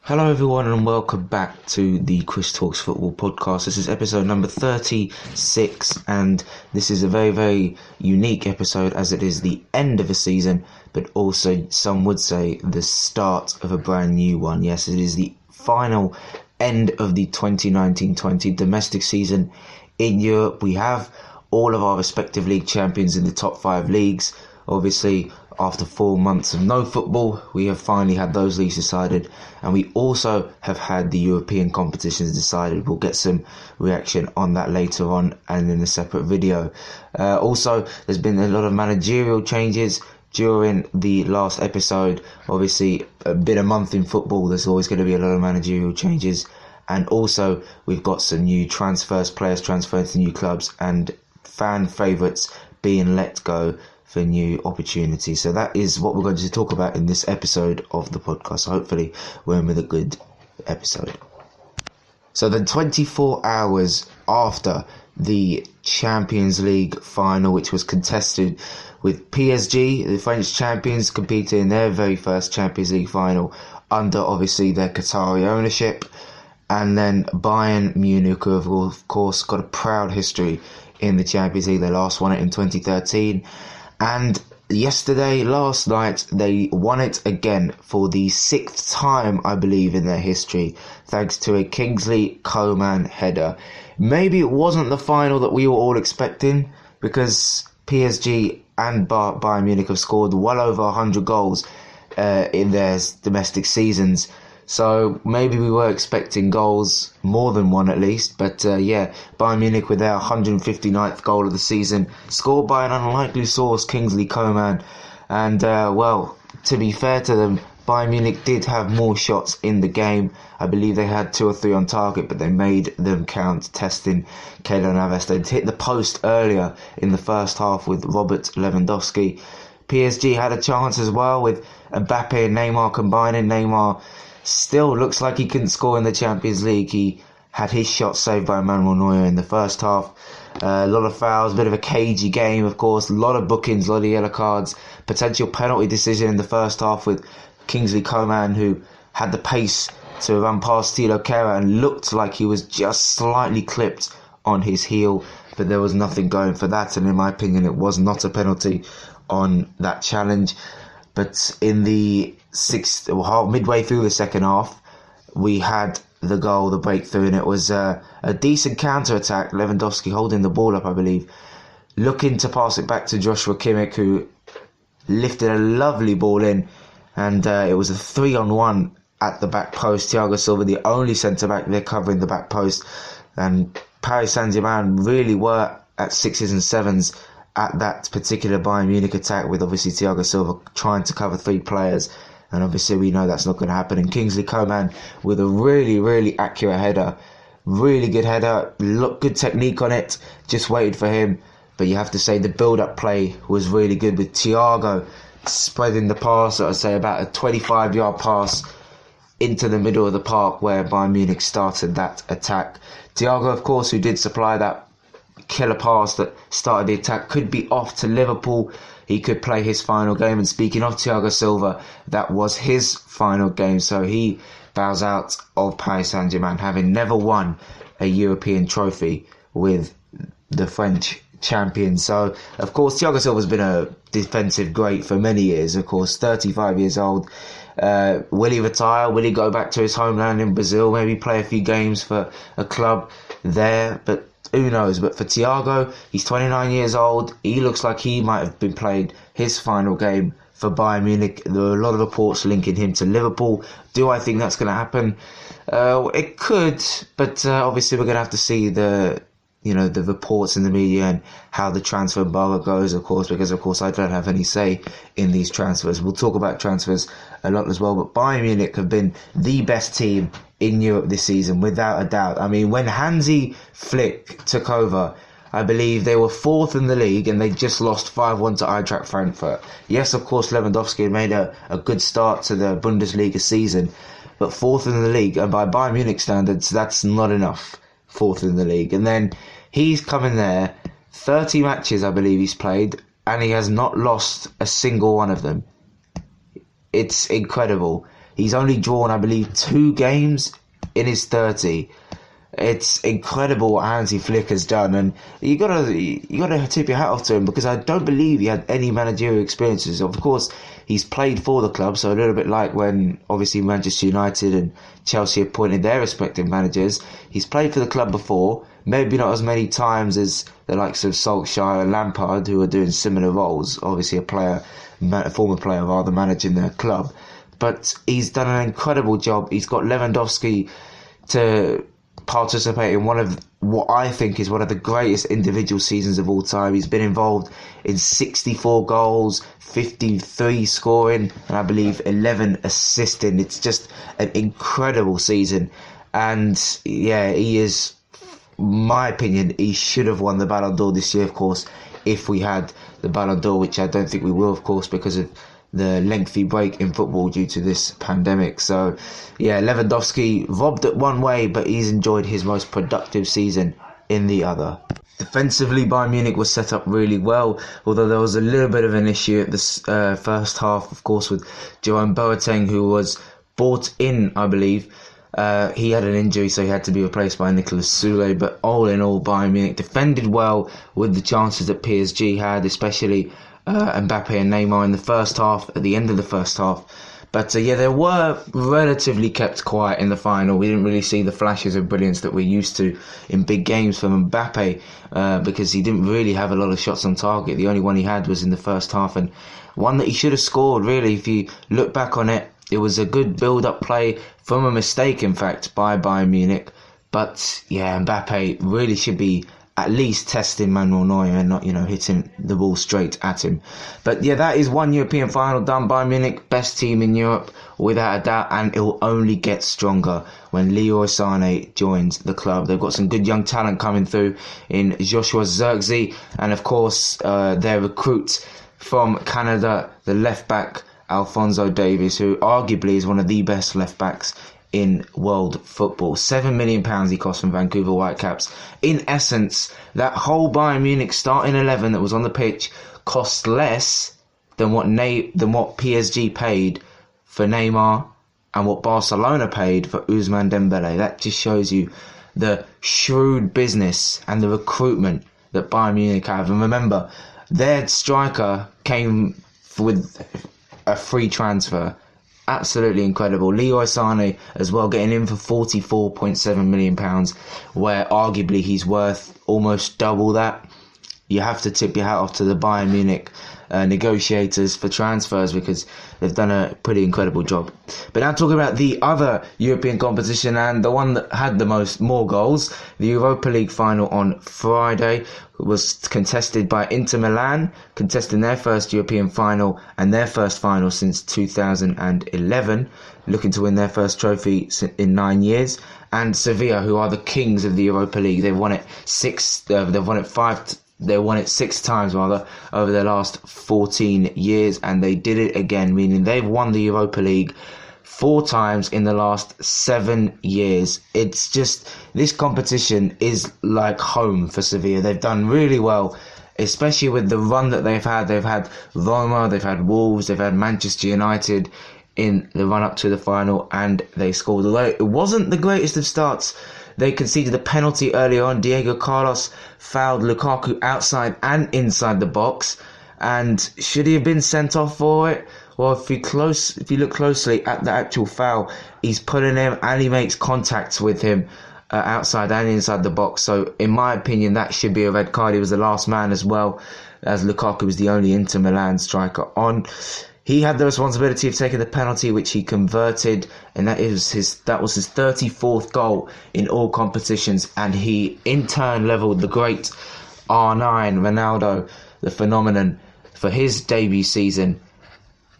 Hello everyone and welcome back to the Chris Talks Football podcast. This is episode number 36 and this is a very, very unique episode as it is the end of a season, but also some would say the start of a brand new one. Yes, it is the final end of the 2019-20 domestic season in Europe. We have all of our respective league champions in the top 5 leagues. Obviously, after 4 months of no football, we have finally had those leagues decided, and we also have had the European competitions decided. We'll get some reaction on that later on and in a separate video. Also, there's been a lot of managerial changes during the last episode. Obviously, been a month in football, there's always going to be a lot of managerial changes. And also, we've got some new transfers, players transferring to new clubs, and fan favourites being let go for new opportunities. So that is what we're going to talk about in this episode of the podcast. So hopefully we're in with a good episode. So then 24 hours after the Champions League final, which was contested with PSG, the French champions, competing in their very first Champions League final under obviously their Qatari ownership, and then Bayern Munich, who have of course got a proud history in the Champions League. They last won it in 2013. And last night, they won it again for the 6th time, I believe, in their history, thanks to a Kingsley Coman header. Maybe it wasn't the final that we were all expecting, because PSG and Bayern Munich have scored well over 100 goals in their domestic seasons. So maybe we were expecting goals, more than one at least. But Bayern Munich with their 159th goal of the season, scored by an unlikely source, Kingsley Coman. And to be fair to them, Bayern Munich did have more shots in the game. I believe they had 2 or 3 on target, but they made them count, testing Keylor Navas. They'd hit the post earlier in the first half with Robert Lewandowski. PSG had a chance as well with Mbappe and Neymar combining. Neymar still looks like he couldn't score in the Champions League. He had his shot saved by Manuel Neuer in the first half. A lot of fouls, a bit of a cagey game, of course. A lot of bookings, a lot of yellow cards. Potential penalty decision in the first half with Kingsley Coman, who had the pace to run past Thilo Kehrer and looked like he was just slightly clipped on his heel. But there was nothing going for that. And in my opinion, it was not a penalty on that challenge. But in the midway through the second half, we had the goal, the breakthrough, and it was a decent counter-attack. Lewandowski holding the ball up, I believe, looking to pass it back to Joshua Kimmich, who lifted a lovely ball in, and it was a 3-on-1 at the back post. Thiago Silva, the only centre-back there covering the back post, and Paris Saint-Germain really were at 6s and 7s at that particular Bayern Munich attack, with obviously Thiago Silva trying to cover 3 players. And obviously we know that's not going to happen. And Kingsley Coman with a really, really accurate header. Really good header. Good technique on it. Just waited for him. But you have to say the build-up play was really good, with Thiago spreading the pass, I'd say about a 25-yard pass into the middle of the park where Bayern Munich started that attack. Thiago, of course, who did supply that killer pass that started the attack, could be off to Liverpool. He could play his final game. And speaking of Thiago Silva, that was his final game. So he bows out of Paris Saint-Germain, having never won a European trophy with the French champions. So, of course, Thiago Silva's been a defensive great for many years. Of course, 35 years old. Will he retire? Will he go back to his homeland in Brazil? Maybe play a few games for a club there? But who knows? But for Thiago, he's 29 years old. He looks like he might have been played his final game for Bayern Munich. There are a lot of reports linking him to Liverpool. Do I think that's going to happen? It could, but obviously we're going to have to see the reports in the media and how the transfer embargo goes, of course, because of course I don't have any say in these transfers. We'll talk about transfers a lot as well, but Bayern Munich have been the best team in Europe this season, without a doubt. I mean, when Hansi Flick took over, I believe they were 4th in the league and they just lost 5-1 to Eintracht Frankfurt. Yes, of course, Lewandowski made a good start to the Bundesliga season, but 4th in the league, and by Bayern Munich standards, that's not enough. 4th in the league. And then he's come in there, 30 matches I believe he's played, and he has not lost a single one of them. It's incredible. He's only drawn, I believe, 2 games in his 30. It's incredible what Hansi Flick has done, and you gotta tip your hat off to him, because I don't believe he had any managerial experiences. Of course, he's played for the club, so a little bit like when obviously Manchester United and Chelsea appointed their respective managers. He's played for the club before, maybe not as many times as the likes of Solskjaer and Lampard, who are doing similar roles. Obviously, a former player rather, managing their club, but he's done an incredible job. He's got Lewandowski to participate in one of what I think is one of the greatest individual seasons of all time. He's been involved in 64 goals, 53 scoring, and I believe 11 assisting. It's just an incredible season, and yeah, he is, my opinion, he should have won the Ballon d'Or this year, of course, if we had the Ballon d'Or, which I don't think we will, of course, because of the lengthy break in football due to this pandemic. So yeah, Lewandowski robbed it one way, but he's enjoyed his most productive season in the other. Defensively, Bayern Munich was set up really well, although there was a little bit of an issue at the first half, of course, with Jerome Boateng, who was bought in, I believe. He had an injury, so he had to be replaced by Nicolas Soule. But all in all, Bayern Munich defended well with the chances that PSG had, especially Mbappe and Neymar in the first half, at the end of the first half. But yeah, they were relatively kept quiet in the final. We didn't really see the flashes of brilliance that we're used to in big games from Mbappe, because he didn't really have a lot of shots on target. The only one he had was in the first half, and one that he should have scored, really. If you look back on it, it was a good build-up play from a mistake, in fact, by Bayern Munich. But yeah, Mbappe really should be at least testing Manuel Neuer and not, hitting the ball straight at him. But yeah, that is one European final done. Bayern Munich, best team in Europe, without a doubt, and it will only get stronger when Leroy Sané joins the club. They've got some good young talent coming through in Joshua Zirkzee, and of course, their recruit from Canada, the left-back, Alphonso Davies, who arguably is one of the best left-backs in world football. £7 million he cost from Vancouver Whitecaps. In essence, that whole Bayern Munich starting 11 that was on the pitch cost less than what PSG paid for Neymar and what Barcelona paid for Ousmane Dembele. That just shows you the shrewd business and the recruitment that Bayern Munich have. And remember, their striker came with a free transfer. Absolutely incredible. Leroy Sané as well, getting in for £44.7 million, where arguably he's worth almost double that. You have to tip your hat off to the Bayern Munich negotiators for transfers, because they've done a pretty incredible job. But now talking about the other European competition, and the one that had the more goals, the Europa League final on Friday was contested by Inter Milan, contesting their first European final and their first final since 2011, looking to win their first trophy in 9 years. And Sevilla, who are the kings of the Europa League, they've won it six times over their last 14 years, and they did it again, meaning they've won the Europa League 4 times in the last 7 years. It's just, this competition is like home for Sevilla. They've done really well, especially with the run that they've had. They've had Roma, they've had Wolves, they've had Manchester United in the run up to the final, and they scored. Although it wasn't the greatest of starts, they conceded a penalty early on. Diego Carlos fouled Lukaku outside and inside the box, and should he have been sent off for it? Well, if you look closely at the actual foul, he's pulling him and he makes contact with him outside and inside the box. So in my opinion, that should be a red card. He was the last man as well, as Lukaku was the only Inter Milan striker on. He had the responsibility of taking the penalty, which he converted, and that was his 34th goal in all competitions, and he in turn levelled the great R9 Ronaldo, the phenomenon, for his debut season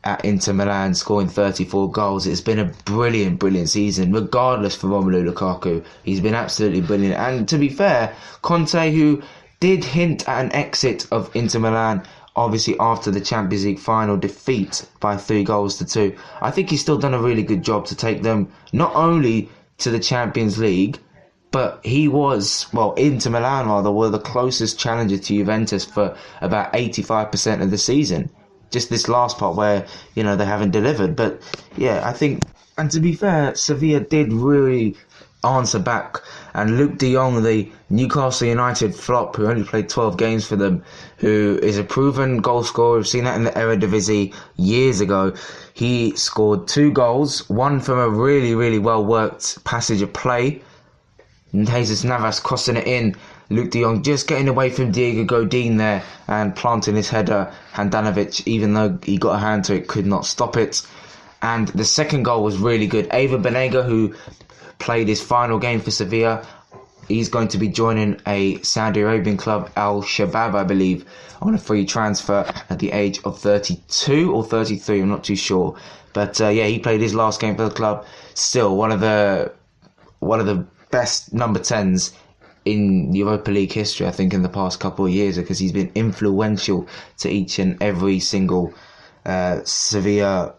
at Inter Milan, scoring 34 goals. It's been a brilliant season, regardless for Romelu Lukaku. He's been absolutely brilliant. And to be fair, Conte, who did hint at an exit of Inter Milan, obviously after the Champions League final defeat by 3-2, I think he's still done a really good job to take them not only to the Champions League, but Inter Milan were the closest challenger to Juventus for about 85% of the season. Just this last part where, they haven't delivered. But yeah, I think And to be fair, Sevilla did really answer back, and Luke de Jong, the Newcastle United flop who only played 12 games for them, who is a proven goal scorer, we've seen that in the Eredivisie years ago, he scored 2 goals, one from a really, really well worked passage of play, and Jesus Navas crossing it in, Luke de Jong just getting away from Diego Godin there and planting his header. Handanovic, even though he got a hand to it, could not stop it. And the second goal was really good. Eva Banega, who played his final game for Sevilla, he's going to be joining a Saudi Arabian club, Al Shabab, I believe, on a free transfer at the age of 32 or 33, I'm not too sure. But he played his last game for the club. Still one of the best number 10s in Europa League history, I think, in the past couple of years, because he's been influential to each and every single Sevilla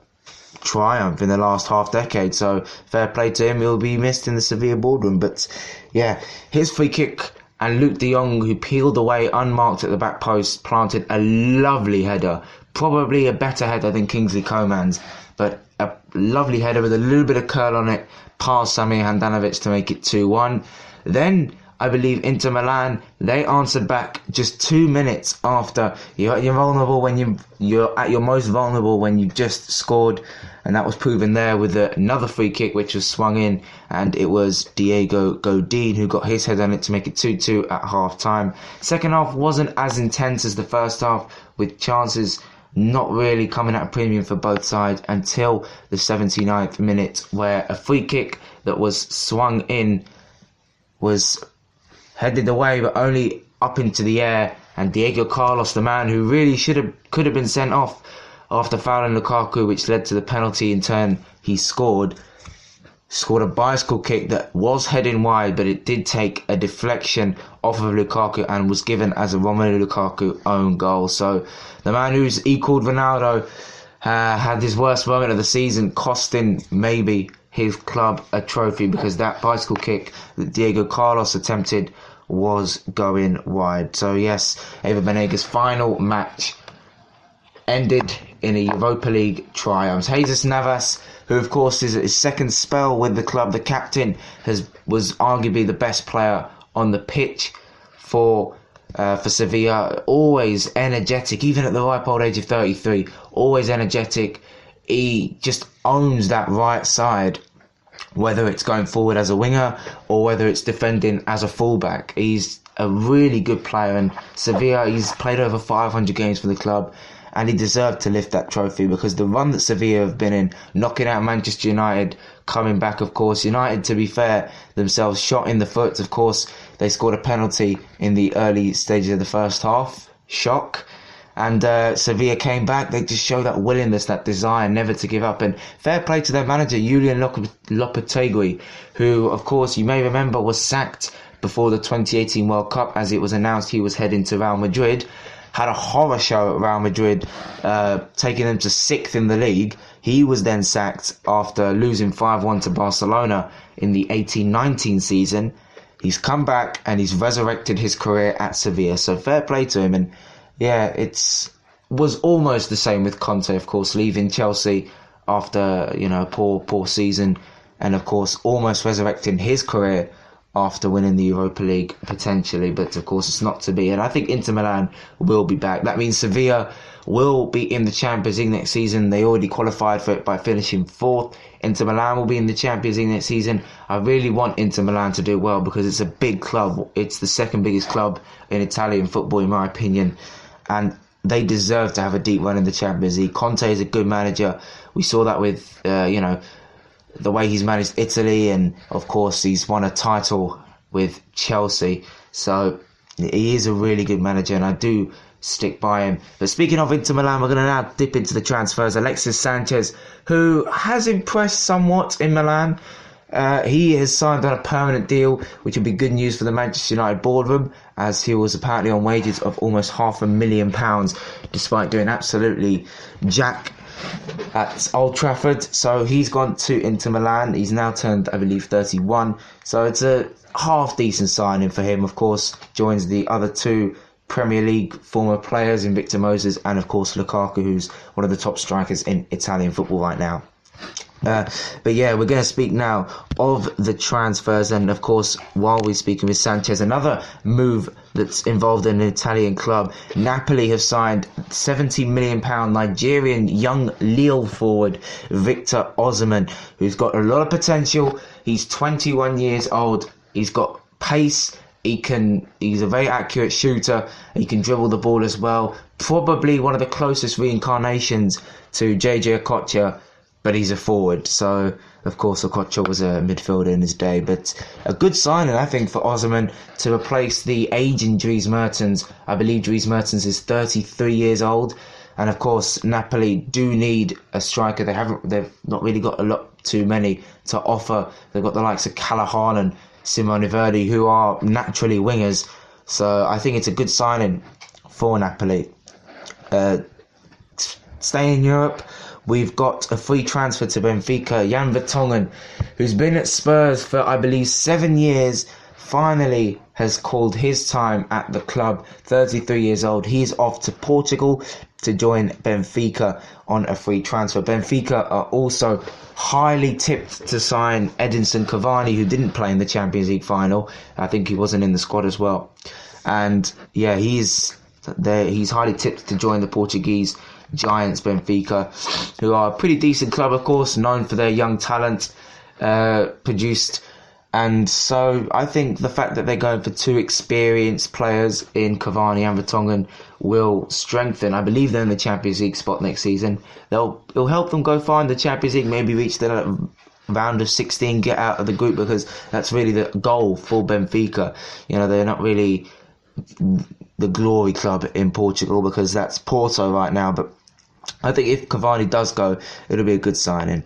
triumph in the last half decade. So fair play to him. He'll be missed in the Sevilla boardroom. But yeah, his free kick, and Luke de Jong, who peeled away unmarked at the back post, planted a lovely header, probably a better header than Kingsley Coman's, but a lovely header with a little bit of curl on it, past Samir Handanovic to make it 2-1. Then I believe Inter Milan, they answered back just 2 minutes after. You're vulnerable when you're at your most vulnerable when you've just scored, and that was proven there with another free kick which was swung in, and it was Diego Godin who got his head on it to make it 2-2 at half time. Second half wasn't as intense as the first half, with chances not really coming at a premium for both sides until the 79th minute, where a free kick that was swung in was headed away but only up into the air, and Diego Carlos, the man who really could have been sent off after fouling Lukaku, which led to the penalty in turn he scored a bicycle kick that was heading wide, but it did take a deflection off of Lukaku and was given as a Romelu Lukaku own goal. So the man who's equalled Ronaldo had his worst moment of the season, costing maybe his club a trophy, because that bicycle kick that Diego Carlos attempted was going wide. So yes, Eva Banega's final match ended in a Europa League triumph. Jesus Navas, who of course is at his second spell with the club, the captain, was arguably the best player on the pitch for Sevilla. Always energetic, even at the ripe old age of 33. Always energetic. He just owns that right side, whether it's going forward as a winger or whether it's defending as a fullback. He's a really good player, and Sevilla, he's played over 500 games for the club, and he deserved to lift that trophy, because the run that Sevilla have been in, knocking out Manchester United, coming back, of course. United, to be fair, themselves shot in the foot. Of course, they scored a penalty in the early stages of the first half. Shock. And Sevilla came back. They just show that willingness, that desire never to give up. And fair play to their manager, Julian Lopetegui, who, of course, you may remember, was sacked before the 2018 World Cup, as it was announced he was heading to Real Madrid. Had a horror show at Real Madrid, taking them to 6th in the league. He was then sacked after losing 5-1 to Barcelona in the 18-19 season. He's come back and he's resurrected his career at Sevilla. So fair play to him. And yeah, was almost the same with Conte, of course, leaving Chelsea after a poor season, and of course almost resurrecting his career after winning the Europa League potentially, but of course it's not to be. And I think Inter Milan will be back. That means Sevilla will be in the Champions League next season. They already qualified for it by finishing 4th. Inter Milan will be in the Champions League next season. I really want Inter Milan to do well, because it's a big club. It's the second biggest club in Italian football, in my opinion, and they deserve to have a deep run in the Champions League. Conte is a good manager. We saw that with the way he's managed Italy, and of course he's won a title with Chelsea. So he is a really good manager, and I do stick by him. But speaking of Inter Milan, we're going to now dip into the transfers. Alexis Sanchez, who has impressed somewhat in Milan. He has signed on a permanent deal, which would be good news for the Manchester United boardroom, as he was apparently on wages of almost £500,000, despite doing absolutely jack at Old Trafford. So he's gone to Inter Milan. He's now turned, I believe, 31. So it's a half decent signing for him. Of course, joins the other 2 Premier League former players in Victor Moses and, of course, Lukaku, who's one of the top strikers in Italian football right now. But yeah, we're going to speak now of the transfers, and of course, while we're speaking with Sanchez, another move that's involved in an Italian club. Napoli have signed £70 million Nigerian young Lille forward Victor Osimhen, who's got a lot of potential. He's 21 years old. He's got pace. He's a very accurate shooter. He can dribble the ball as well. Probably one of the closest reincarnations to JJ Okocha, but he's a forward. So, of course, Okocha was a midfielder in his day. But a good signing, I think, for Osimhen to replace the aging Dries Mertens. I believe Dries Mertens is 33 years old. And, of course, Napoli do need a striker. They've not really got too many to offer. They've got the likes of Callahan and Simone Verdi, who are naturally wingers. So I think it's a good signing for Napoli. Staying in Europe, we've got a free transfer to Benfica. Jan Vertonghen, who's been at Spurs for, I believe, 7 years, finally has called his time at the club. 33 years old. He's off to Portugal to join Benfica on a free transfer. Benfica are also highly tipped to sign Edinson Cavani, who didn't play in the Champions League final. I think he wasn't in the squad as well. And yeah, he's highly tipped to join the Portuguese giants Benfica, who are a pretty decent club, of course, known for their young talent produced. And so I think the fact that they're going for two experienced players in Cavani and Vertonghen will strengthen. I believe they're in the Champions League spot next season. It'll help them go far in the Champions League, maybe reach the round of 16, get out of the group, because that's really the goal for Benfica. You know, they're not really the glory club in Portugal, because that's Porto right now. But I think if Cavani does go, it'll be a good signing.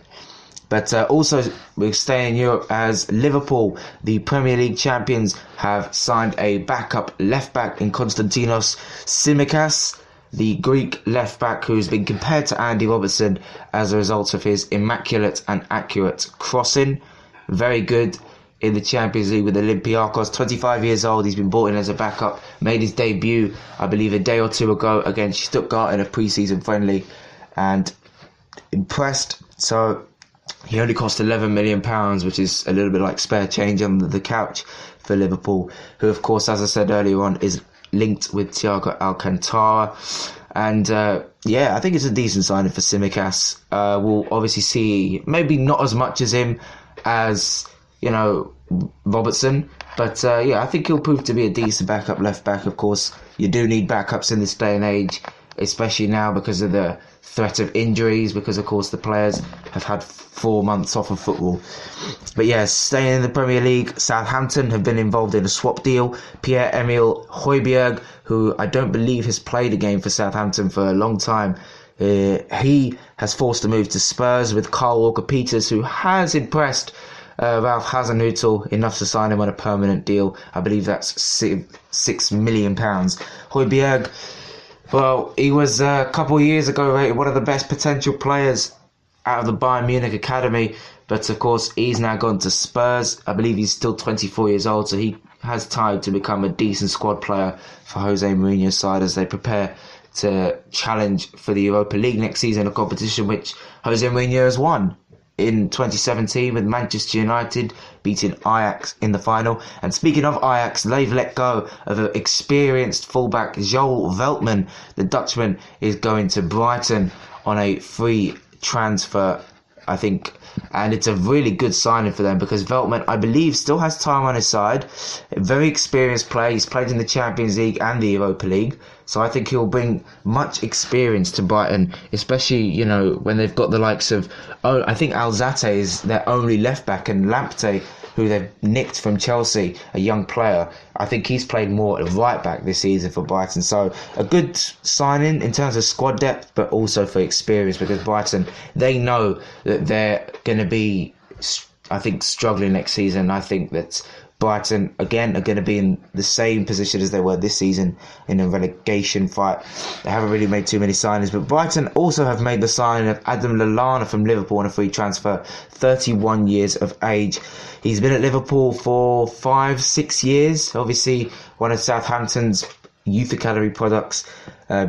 But also, we're staying in Europe as Liverpool, the Premier League champions, have signed a backup left-back in Konstantinos Tsimikas, the Greek left-back who's been compared to Andy Robertson as a result of his immaculate and accurate crossing. Very good in the Champions League with Olympiacos. 25 years old, he's been brought in as a backup, made his debut, I believe, a day or two ago against Stuttgart in a pre-season friendly, and impressed. So he only cost £11 million, which is a little bit like spare change under the couch for Liverpool, who, of course, as I said earlier on, is linked with Thiago Alcantara. And I think it's a decent signing for Tsimikas. We'll obviously see maybe not as much as him as, Robertson, but I think he'll prove to be a decent backup left back. Of course, you do need backups in this day and age, especially now because of the threat of injuries, because of course the players have had 4 months off of football. But yes, staying in the Premier League, Southampton have been involved in a swap deal. Pierre-Emile Højbjerg, who I don't believe has played a game for Southampton for a long time, he has forced a move to Spurs with Kyle Walker-Peters, who has impressed Ralph Hasenhüttl enough to sign him on a permanent deal. I believe that's £6 million. Højbjerg, well, he was a couple of years ago rated one of the best potential players out of the Bayern Munich academy, but of course he's now gone to Spurs. I believe he's still 24 years old, so he has time to become a decent squad player for Jose Mourinho's side as they prepare to challenge for the Europa League next season, a competition which Jose Mourinho has won in 2017 with Manchester United beating Ajax in the final. And speaking of Ajax, they've let go of an experienced fullback, Joel Veltman. The Dutchman is going to Brighton on a free transfer, I think, and it's a really good signing for them because Veltman, I believe, still has time on his side. A very experienced player. He's played in the Champions League and the Europa League, so I think he'll bring much experience to Brighton, especially, when they've got the likes of, I think Alzate is their only left back, and Lamptey, who they've nicked from Chelsea, a young player. I think he's played more at right back this season for Brighton. So a good signing in terms of squad depth, but also for experience, because Brighton, they know that they're going to be, I think, struggling next season. I think that Brighton, again, are going to be in the same position as they were this season in a relegation fight. They haven't really made too many signings, but Brighton also have made the signing of Adam Lallana from Liverpool on a free transfer, 31 years of age. He's been at Liverpool for 5-6 years, obviously one of Southampton's youth academy products.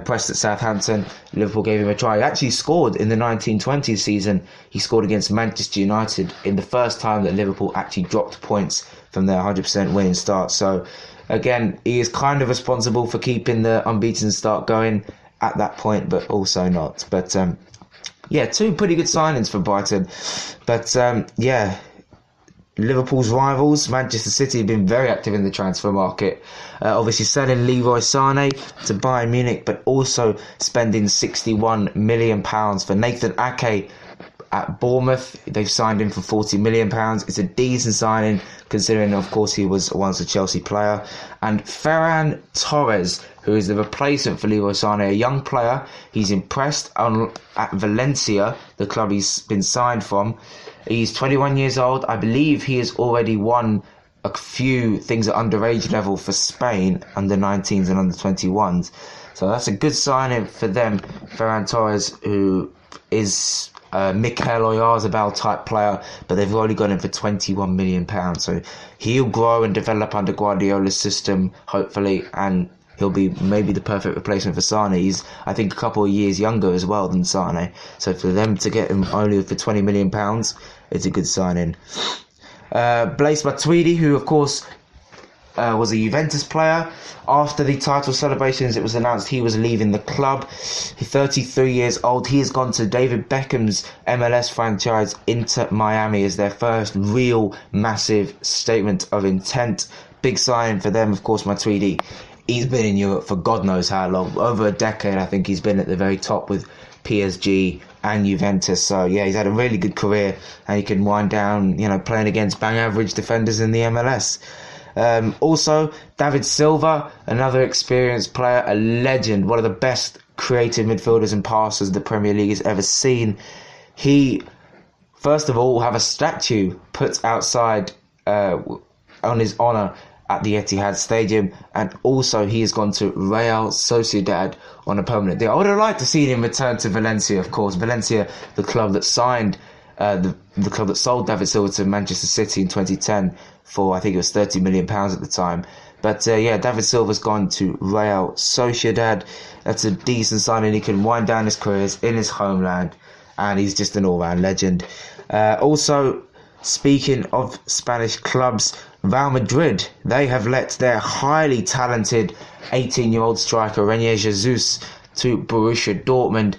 Pressed at Southampton, Liverpool gave him a try. He actually scored in the 1920 season. He scored against Manchester United in the first time that Liverpool actually dropped points from their 100% winning start. So again, he is kind of responsible for keeping the unbeaten start going at that point, but also not. But yeah, two pretty good signings for Brighton. But yeah, Liverpool's rivals, Manchester City, have been very active in the transfer market. Obviously selling Leroy Sané to Bayern Munich, but also spending £61 million for Nathan Ake at Bournemouth. They've signed him for £40 million. It's a decent signing, considering, of course, he was once a Chelsea player. And Ferran Torres, who is the replacement for Leroy Sané, a young player. He's impressed at Valencia, the club he's been signed from. He's 21 years old. I believe he has already won a few things at underage level for Spain, under 19s and under 21s. So that's a good signing for them. Ferran Torres, who is Mikel Oyarzabal type player, but they've already got him for £21 million. So he'll grow and develop under Guardiola's system, hopefully, and he'll be maybe the perfect replacement for Sané. He's, I think, a couple of years younger as well than Sané. So for them to get him only for £20 million, it's a good signing. Blaise Matuidi, who of course was a Juventus player. After the title celebrations, it was announced he was leaving the club. He's 33 years old. He has gone to David Beckham's MLS franchise, Inter Miami, as their first real massive statement of intent. Big sign for them, of course. Matuidi, he's been in Europe for God knows how long. Over a decade, I think he's been at the very top with PSG and Juventus. So yeah, he's had a really good career, and he can wind down, playing against bang average defenders in the MLS. Also, David Silva, another experienced player, a legend, one of the best creative midfielders and passers the Premier League has ever seen. He, first of all, will have a statue put outside on his honour at the Etihad Stadium, and also he has gone to Real Sociedad on a permanent deal. I would have liked to see him return to Valencia, of course. Valencia, the club that signed, the club that sold David Silva to Manchester City in 2010 for, I think it was £30 million at the time. But yeah, David Silva's gone to Real Sociedad. That's a decent signing. He can wind down his careers in his homeland, and he's just an all-round legend. Also, speaking of Spanish clubs, Real Madrid, they have let their highly talented 18-year-old striker Reinier Jesus to Borussia Dortmund,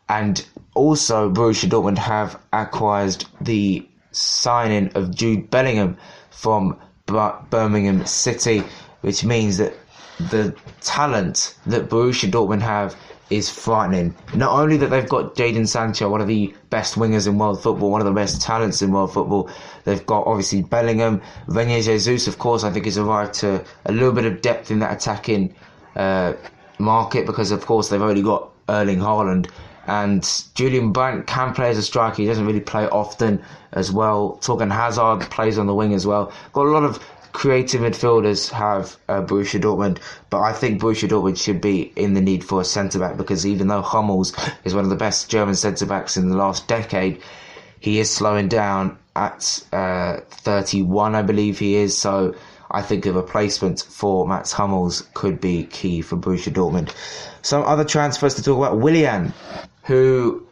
and also Borussia Dortmund have acquired the signing of Jude Bellingham from Birmingham City, which means that the talent that Borussia Dortmund have is frightening. Not only that they've got Jadon Sancho, one of the best wingers in world football, one of the best talents in world football. They've got obviously Bellingham. Reinier Jesus, of course, I think has arrived to a little bit of depth in that attacking market, because of course they've already got Erling Haaland. And Julian Brandt can play as a striker. He doesn't really play often as well. Torgan Hazard plays on the wing as well. Got a lot of creative midfielders have Borussia Dortmund, but I think Borussia Dortmund should be in the need for a centre-back, because even though Hummels is one of the best German centre-backs in the last decade, he is slowing down at 31, I believe he is. So I think a replacement for Mats Hummels could be key for Borussia Dortmund. Some other transfers to talk about. Willian, who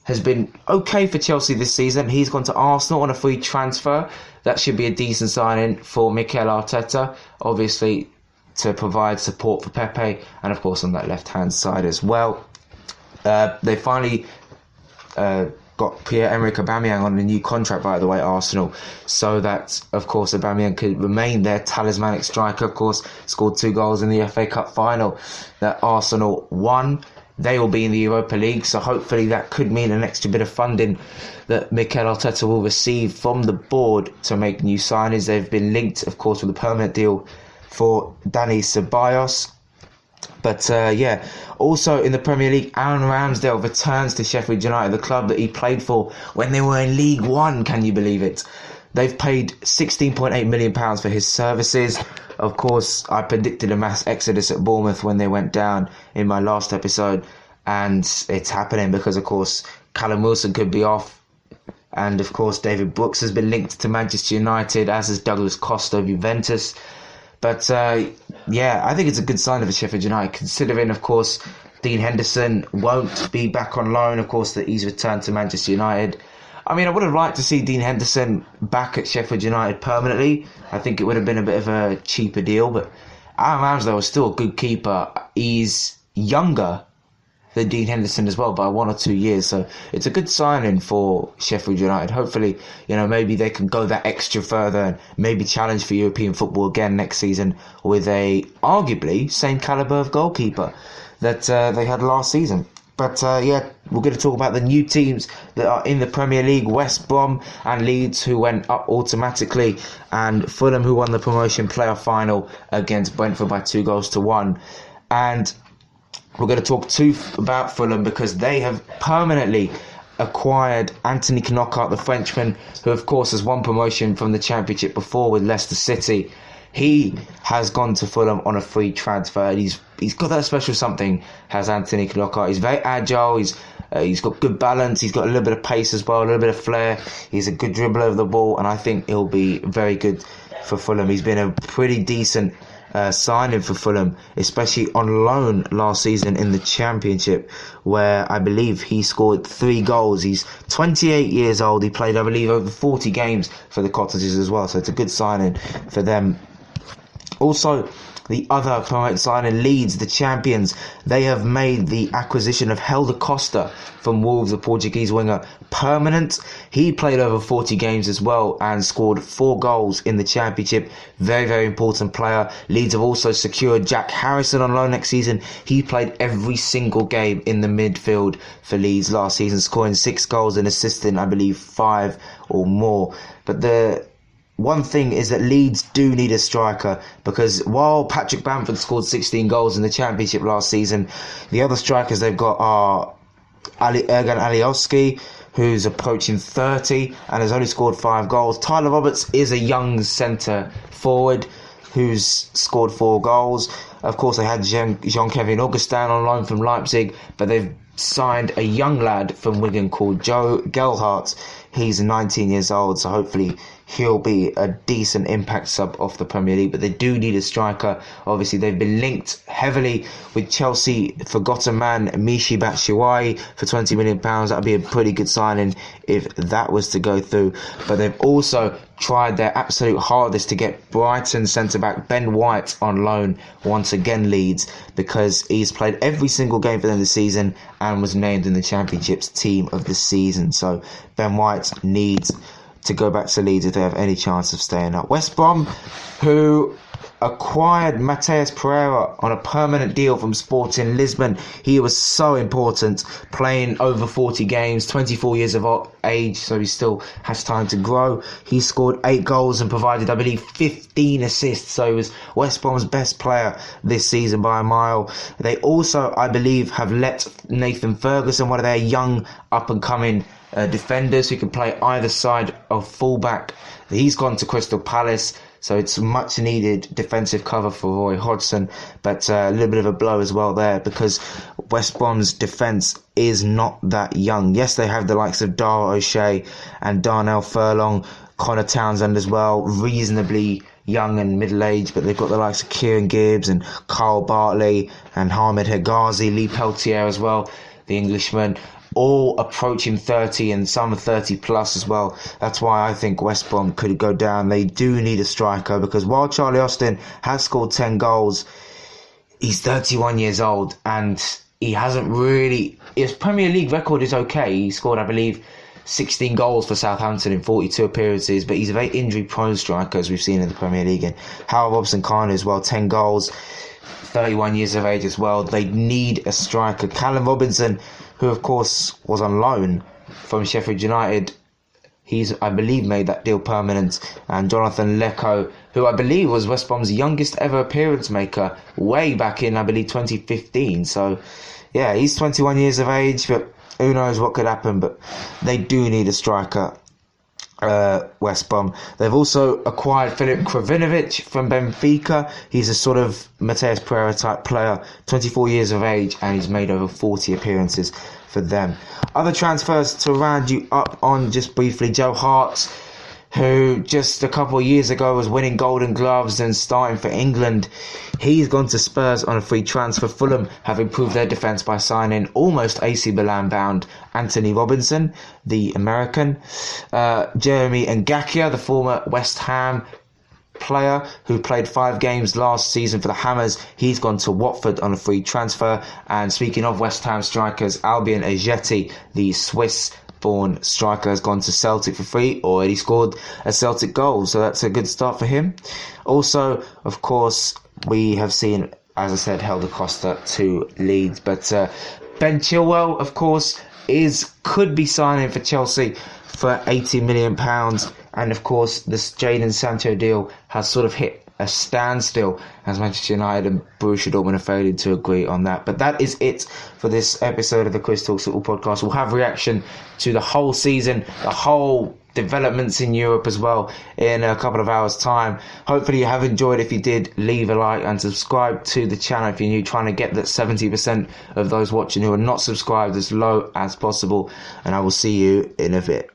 has been okay for Chelsea this season. He's gone to Arsenal on a free transfer. That should be a decent signing for Mikel Arteta, obviously, to provide support for Pepe, and of course on that left-hand side as well. They finally got Pierre-Emerick Aubameyang on a new contract, by the way, Arsenal, so that, of course, Aubameyang could remain their talismanic striker. Of course, scored 2 goals in the FA Cup final that Arsenal won. They will be in the Europa League, so hopefully that could mean an extra bit of funding that Mikel Arteta will receive from the board to make new signings. They've been linked, of course, with a permanent deal for Dani Ceballos. But yeah, also in the Premier League, Aaron Ramsdale returns to Sheffield United, the club that he played for when they were in League One. Can you believe it? They've paid £16.8 million for his services. Of course, I predicted a mass exodus at Bournemouth when they went down in my last episode, and it's happening because, of course, Callum Wilson could be off, and of course David Brooks has been linked to Manchester United, as has Douglas Costa of Juventus. But Yeah, I think it's a good sign for Sheffield United, considering, of course, Dean Henderson won't be back on loan. Of course, that he's returned to Manchester United. I mean, I would have liked to see Dean Henderson back at Sheffield United permanently. I think it would have been a bit of a cheaper deal, but Aaron Ramsdale is still a good keeper. He's younger than Dean Henderson as well by 1 or 2 years, so it's a good signing for Sheffield United. Hopefully, maybe they can go that extra further and maybe challenge for European football again next season with a arguably same calibre of goalkeeper that they had last season. But we're going to talk about the new teams that are in the Premier League: West Brom and Leeds, who went up automatically, and Fulham, who won the promotion playoff final against Brentford by 2-1. And we're going to talk about Fulham because they have permanently acquired Anthony Knockaert, the Frenchman, who of course has won promotion from the Championship before with Leicester City. He has gone to Fulham on a free transfer. He's got that special something, has Anthony Knockaert. He's very agile. He's got good balance. He's got a little bit of pace as well, a little bit of flair. He's a good dribbler of the ball, and I think he'll be very good for Fulham. He's been a pretty decent signing for Fulham, especially on loan last season in the Championship, where I believe he scored 3 goals. He's 28 years old. He played, I believe, over 40 games for the Cottagers as well, so it's a good signing for them. Also, the other promoted signing, Leeds, the champions, they have made the acquisition of Helder Costa from Wolves, the Portuguese winger, permanent. He played over 40 games as well and scored 4 goals in the Championship. Very, very important player. Leeds have also secured Jack Harrison on loan next season. He played every single game in the midfield for Leeds last season, scoring 6 goals and assisting, I believe, 5 or more. But the one thing is that Leeds do need a striker, because while Patrick Bamford scored 16 goals in the Championship last season, the other strikers they've got are Ergan Alioski, who's approaching 30 and has only scored 5 goals. Tyler Roberts is a young centre forward who's scored 4 goals. Of course, they had Jean-Kevin Augustin on loan from Leipzig, but they've signed a young lad from Wigan called Joe Gelhardt. He's 19 years old, so hopefully he'll be a decent impact sub off the Premier League. But they do need a striker. Obviously, they've been linked heavily with Chelsea forgotten man Michy Batshuayi for £20 million. That would be a pretty good signing if that was to go through. But they've also tried their absolute hardest to get Brighton centre-back Ben White on loan once again, Leeds, because he's played every single game for them this season and was named in the Championship's team of the season. So Ben White needs to go back to Leeds if they have any chance of staying up. West Brom, who acquired Mateus Pereira on a permanent deal from Sporting Lisbon. He was so important, playing over 40 games, 24 years of age, so he still has time to grow. He scored 8 goals and provided, I believe, 15 assists, so he was West Brom's best player this season by a mile. They also, I believe, have let Nathan Ferguson, one of their young up-and-coming defenders who can play either side of fullback. He's gone to Crystal Palace, so it's much needed defensive cover for Roy Hodgson, but a little bit of a blow as well there, because West Brom's defence is not that young. Yes, they have the likes of Dara O'Shea and Darnell Furlong, Connor Townsend as well, reasonably young and middle-aged, but they've got the likes of Kieran Gibbs and Carl Bartley and Hamed Hegazi, Lee Peltier as well, the Englishman, all approaching 30 and some 30 plus as well. That's why I think West Brom could go down. They do need a striker, because while Charlie Austin has scored 10 goals, he's 31 years old and he hasn't really... His Premier League record is okay. He scored, I believe, 16 goals for Southampton in 42 appearances, but he's a very injury-prone striker, as we've seen in the Premier League. And Howard Robson-Kanu as well, 10 goals, 31 years of age as well. They need a striker. Callum Robinson, who of course was on loan from Sheffield United, he's, I believe, made that deal permanent. And Jonathan Lecco, who I believe was West Brom's youngest ever appearance maker way back in, I believe, 2015. So yeah, he's 21 years of age, but who knows what could happen. But they do need a striker, West Brom. They've also acquired Filip Kravinovic from Benfica. He's a sort of Mateus Pereira type player, 24 years of age, and he's made over 40 appearances for them. Other transfers to round you up on just briefly: Joe Hart, who just a couple of years ago was winning Golden Gloves and starting for England. He's gone to Spurs on a free transfer. Fulham have improved their defence by signing almost AC Milan bound Anthony Robinson, the American. Jeremy Ngakia, the former West Ham player who played 5 games last season for the Hammers, he's gone to Watford on a free transfer. And speaking of West Ham strikers, Albion Ajeti, the Swiss-born striker, has gone to Celtic for free, already scored a Celtic goal, so that's a good start for him. Also, of course, we have seen, as I said, Helder Costa to Leeds, but Ben Chilwell, of course, could be signing for Chelsea for £80 million, and of course this Jadon Sancho deal has sort of hit a standstill as Manchester United and Borussia Dortmund have failed to agree on that. But that is it for this episode of the Chris Talks Football podcast. We'll have reaction to the whole season, the whole developments in Europe as well in a couple of hours time. Hopefully you have enjoyed. If you did, leave a like and subscribe to the channel if you're new, trying to get that 70% of those watching who are not subscribed as low as possible, and I will see you in a bit.